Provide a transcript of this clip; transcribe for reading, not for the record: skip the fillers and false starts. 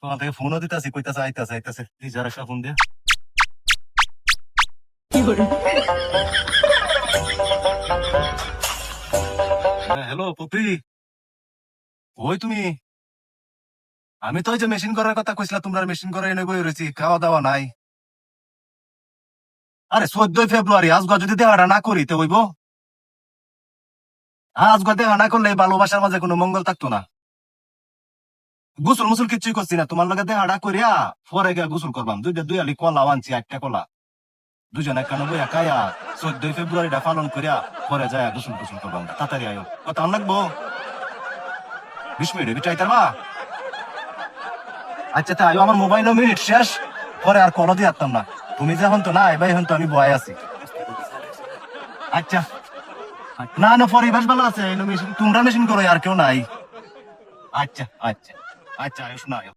তোমার থেকে ফোনও দিতেছি, কইতাছে আইতাছে আইতাছে, নিজের একটা ফোন দিয়ে। হ্যালো পপি, ওই তুমি? আমি তো ওই যে মেশিন করার কথা কইছিলা, তোমরা মেশিন করে এনে বই রয়েছি, খাওয়া দাওয়া নাই। আরে 14 ফেব্রুয়ারি, আজগা যদি দেওয়াটা না করি তো হইব? আজগা দেওয়া না করলে এই ভালোবাসার মাঝে কোনো মঙ্গল থাকতো না। গোসল মুসল কিচ্ছুই করছি না, তোমার লগে দেহাটা করিয়া পরে গিয়া গোসল করবাম। দুই আলি কলা আনছি, একটা কলা দুজন একখানে বইয়া খাইয়া 14 ফেব্রুয়ারিটা পালন করিয়া পরে যায় গোসল টোসল করবাম। তাড়াতাড়ি আয়ো, কথা লাগবো 20 মিনিট ভিতরে আইতারবা? আচ্ছা তাই আয়ো, আমার মোবাইল মিনিট শেষ, পরে আর কল দিয়ে আসতাম না। তুমি যখন তো না এবার এখন তো আমি বয় আছি। আচ্ছা, না না পরিবেশ ভালো আছে, তোমরা মেশিন করো আর কেউ নাই। আচ্ছা আচ্ছা আচ্ছা, আয়ো শোনা।